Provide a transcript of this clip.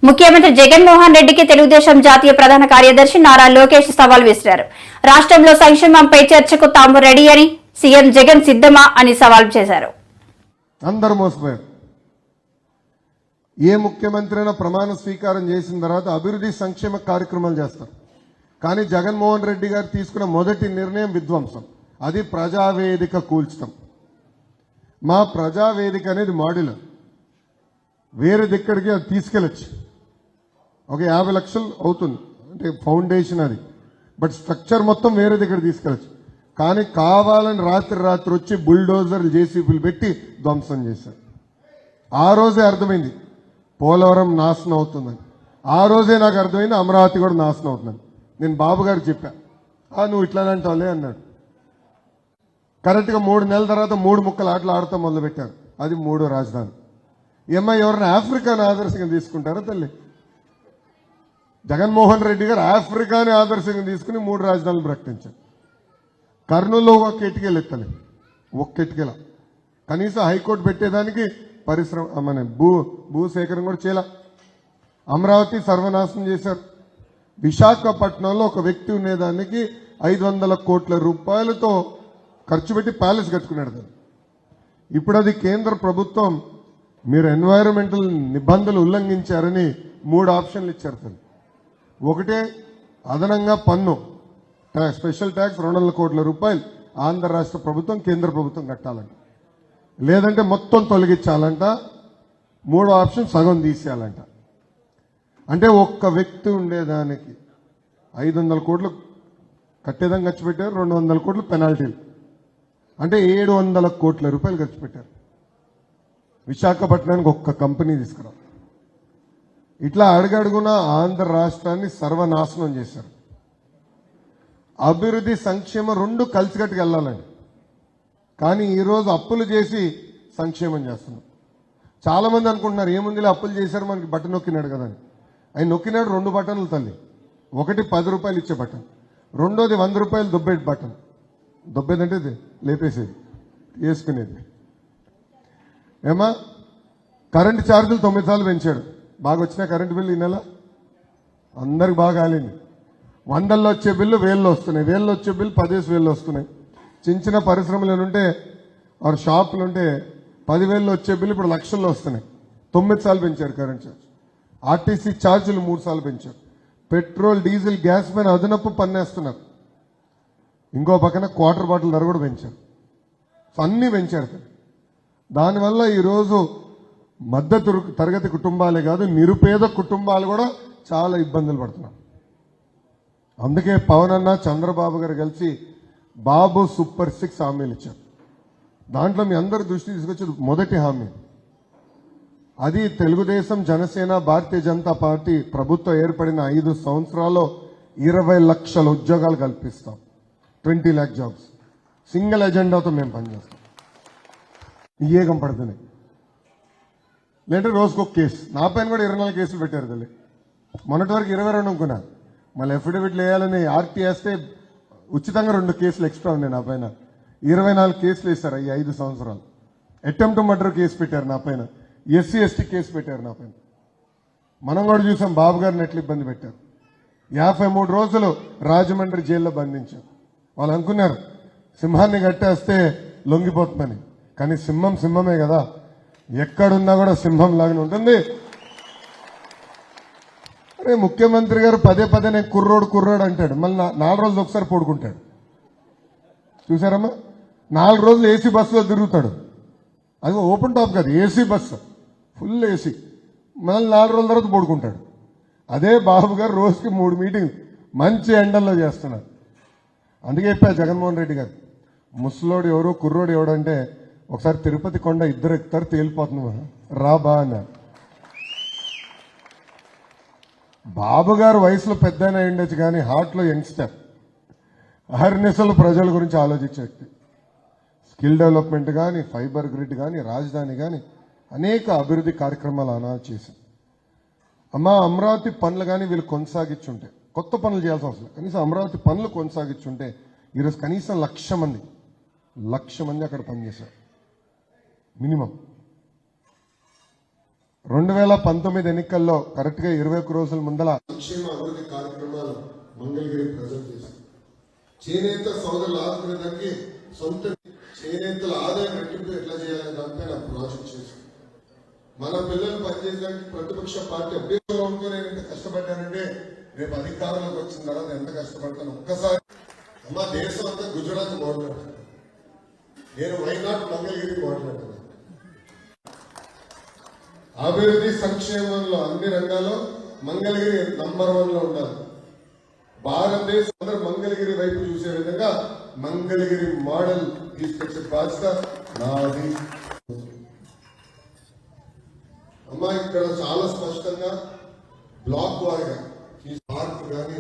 ముఖ్యమంత్రి జగన్మోహన్ రెడ్డికి తెలుగుదేశం జాతీయ ప్రధాన కార్యదర్శి నారా లోకేష్ సవాల్ విసిరారు. రాష్ట్రంలో సంక్షేమంపై చర్చకు తాము రెడీ అని, సీఎం జగన్ సిద్ధమా అని సవాల్ చేశారు. అందరూ మోసపోయారు. ఏ ముఖ్యమంత్రి అయినా ప్రమాణ స్వీకారం చేసిన తర్వాత అభివృద్ధి సంక్షేమ కార్యక్రమాలు చేస్తారు. కానీ జగన్మోహన్ రెడ్డి గారు తీసుకున్న మొదటి నిర్ణయం విధ్వంసం. అది ప్రజావేదిక కూల్చడం. మా ప్రజావేదిక అనేది మాడ్యులర్, వేరే దిక్కడికి అది తీసుకెళ్ళచ్చు. ఒక 50 లక్షలు అవుతుంది అంటే ఫౌండేషన్ అది, బట్ స్ట్రక్చర్ మొత్తం వేరే దగ్గర తీసుకెళ్ళచ్చు. కానీ కావాలని రాత్రి వచ్చి బుల్డోజర్లు జేసీబీలు పెట్టి ధ్వంసం చేశారు. ఆ రోజే అర్థమైంది పోలవరం నాశనం అవుతుందని. ఆ రోజే నాకు అర్థమైంది అమరావతి కూడా నాశనం అవుతుందని. నేను బాబు గారికి చెప్పా, నువ్వు ఇట్లానంటావులే అన్నాడు. కరెక్ట్గా 3 నెలల తర్వాత 3 ముక్కలు ఆటలు ఆడతాం మొదలుపెట్టారు. అది 3వ రాజధాని. ఎవరైనా ఆఫ్రికాను ఆదర్శంగా తీసుకుంటారా తల్లి? జగన్మోహన్ రెడ్డి గారు ఆఫ్రికాని ఆదర్శంగా తీసుకుని 3 రాజధానులు ప్రకటించారు. కర్నూలులో ఒక ఎటుకెళ్ళి ఎత్తలే, ఒక్క ఎటుకెల. కనీసం హైకోర్టు పెట్టేదానికి మన భూసేకరణ కూడా చేయాల. అమరావతి సర్వనాశనం చేశారు. విశాఖపట్నంలో ఒక వ్యక్తి ఉండేదానికి 500 కోట్ల రూపాయలతో ఖర్చు పెట్టి ప్యాలెస్ కట్టుకున్నాడు. ఇప్పుడు అది కేంద్ర ప్రభుత్వం మీరు ఎన్వైరన్మెంటల్ నిబంధనలు ఉల్లంఘించారని 3 ఆప్షన్లు ఇచ్చారు. తల్లి ఒకటే, అదనంగా పన్ను స్పెషల్ ట్యాక్స్ 200 కోట్ల రూపాయలు ఆంధ్ర రాష్ట్ర ప్రభుత్వం కేంద్ర ప్రభుత్వం కట్టాలంట, లేదంటే మొత్తం తొలగించాలంట. 3వ ఆప్షన్ సగం తీసేయాలంట. అంటే ఒక్క వ్యక్తి ఉండేదానికి 500 కోట్లు కట్టేదానికి ఖర్చు పెట్టారు, 200 కోట్లు పెనాల్టీలు, అంటే 700 కోట్ల రూపాయలు ఖర్చు పెట్టారు. విశాఖపట్నానికి ఒక్క కంపెనీ తీసుకురా. ఇట్లా అడుగడుగున ఆంధ్ర రాష్ట్రాన్ని సర్వనాశనం చేశారు. అభివృద్ధి సంక్షేమం 2 కలిసికట్టుకు వెళ్ళాలండి. కానీ ఈరోజు అప్పులు చేసి సంక్షేమం చేస్తున్నాం. చాలా మంది అనుకుంటున్నారు ఏముందిలే అప్పులు చేశారు మనకి బటన్ నొక్కినాడు కదా అని. ఆయన నొక్కినాడు 2 బటన్లు తల్లి. ఒకటి 10 రూపాయలు ఇచ్చే బటన్, రెండోది 100 రూపాయలు దొబ్బేటి బటన్. దొబ్బేదంటే లేపేసేది, వేసుకునేది. ఏమా కరెంటు ఛార్జీలు 9 సార్లు పెంచాడు. బాగా వచ్చిన కరెంటు బిల్లు ఈ నెల అందరికి బాగా కాలింది. 100లో వచ్చే బిల్లు 1000లో వస్తున్నాయి, 1000లో వచ్చే బిల్లు 10,000 వస్తున్నాయి. చిన్న పరిశ్రమలు ఉంటే వారు షాపులు ఉంటే 10,000లో వచ్చే బిల్లు ఇప్పుడు లక్షల్లో వస్తున్నాయి. 9 సార్లు పెంచారు కరెంట్ ఛార్జ్. ఆర్టీసీ ఛార్జీలు 3 సార్లు పెంచారు. పెట్రోల్ డీజిల్ గ్యాస్ పైన అదనపు పన్నేస్తున్నారు. ఇంకో పక్కన క్వార్టర్ బాటిల్ ధర కూడా పెంచారు. అన్నీ పెంచారు. దానివల్ల ఈరోజు మధ్య తరగతి కుటుంబాలే కాదు, నిరుపేద కుటుంబాలు కూడా చాలా ఇబ్బందులు పడుతున్నారు. అందుకే పవన్ అన్న చంద్రబాబు గారు కలిసి బాబు సూపర్ 6 హామీలు ఇచ్చారు. దాంట్లో మీ అందరి దృష్టి తీసుకొచ్చేది మొదటి హామీ, అది తెలుగుదేశం జనసేన భారతీయ జనతా పార్టీ ప్రభుత్వం ఏర్పడిన 5 సంవత్సరాల్లో 20 లక్షల ఉద్యోగాలు కల్పిస్తాం. 20 lakh జాబ్స్. సింగిల్ ఎజెండాతో మేము పనిచేస్తాం. ఏగం పడుతున్నాయి. లేదంటే రోజుకొక కేసు. నా పైన కూడా 24 కేసులు పెట్టారు తల్లి. మొన్నటి వరకు 22 అనుకున్నా. మళ్ళీ అఫిడవిట్లు వేయాలని ఆర్టీ వేస్తే ఉచితంగా 2 కేసులు ఎక్స్ట్రా ఉన్నాయి నా పైన. 24 కేసులు వేశారు ఈ 5 సంవత్సరాలు. అటెంప్ట్ మర్డర్ కేసు పెట్టారు నా పైన, ఎస్సీ ఎస్టీ కేసు పెట్టారు నా పైన. మనం కూడా చూసాం బాబు గారిని ఎట్లా ఇబ్బంది పెట్టారు. 53 రోజులు రాజమండ్రి జైల్లో బంధించారు. వాళ్ళు అనుకున్నారు సింహాన్ని కట్టేస్తే లొంగిపోతుందని. కానీ సింహం సింహమే కదా, ఎక్కడున్నా కూడా సింహం లాగానే ఉంటుంది. అరే ముఖ్యమంత్రి గారు పదే నేను కుర్రోడు అంటాడు, మళ్ళీ 4 రోజులు ఒకసారి పడుకుంటాడు. చూసారమ్మా, 4 రోజులు ఏసీ బస్సులో తిరుగుతాడు. అది ఓపెన్ టాప్ కాదు, ఏసీ బస్సు, ఫుల్ ఏసీ. మళ్ళీ 4 రోజుల తర్వాత పడుకుంటాడు. అదే బాబు గారు రోజుకి 3 మీటింగ్ మంచి ఎండల్లో చేస్తున్నారు. అందుకే చెప్పా జగన్మోహన్ రెడ్డి గారు, ముసలోడు ఎవరు కుర్రోడు ఎవడంటే ఒకసారి తిరుపతి కొండ ఇద్దరు ఎక్కుతారు తేలిపోతున్నావా రా బా అన్నారు. బాబు గారు వయసులో పెద్ద ఉండొచ్చు కానీ హార్ట్లో యంగ్స్టర్. అహర్నిశలు ప్రజల గురించి ఆలోచించే వ్యక్తి. స్కిల్ డెవలప్మెంట్ కానీ, ఫైబర్ గ్రిడ్ కానీ, రాజధాని కానీ అనేక అభివృద్ధి కార్యక్రమాలు అమలు చేశారు. అమరావతి పనులు కానీ వీళ్ళు కొనసాగించుంటే, కొత్త పనులు చేయాల్సిన అవసరం, కనీసం అమరావతి పనులు కొనసాగించుంటే ఈరోజు కనీసం 1,00,000 మంది అక్కడ పనిచేశారు మినిమం. 2019 ఎన్నికల్లో కరెక్ట్ గా 21 రోజుల ముందల సంక్షేమ అభివృద్ధి కార్యక్రమాలు మంగళగిరి ప్రజెంట్ చేశారు. చేనేత సోదరులు ఆదుకునేదానికి సొంత చేనేతల ఆదాయం రెట్టింపు ఎట్లా చేయాలనే దానిపైన ప్రాజెక్ట్ చేశారు. మన పిల్లలు పనిచేయడానికి ప్రతిపక్ష పార్టీ అభ్యర్థులు ఉంటూ నేను ఎంత కష్టపడ్డానంటే రేపు అధికారంలోకి వచ్చిన తర్వాత ఎంత కష్టపడతాను ఒక్కసారి అమ్మ దేశం అంతా గుజరాత్ మాట్లాడుతున్నాను, నేను వైనాట్ మంగళగిరి మాట్లాడుతున్నాను. అభివృద్ధి సంక్షేమంలో అన్ని రంగాల్లో మంగళగిరి నంబర్ 1 లో ఉండాలి. భారతదేశం అందరూ మంగళగిరి వైపు చూసే విధంగా మంగళగిరి మోడల్ తీసుకొచ్చే బాధ్యత నాది. అమ్మా ఇక్కడ చాలా స్పష్టంగా బ్లాక్ వారిగా ఈ పార్క్ కానీ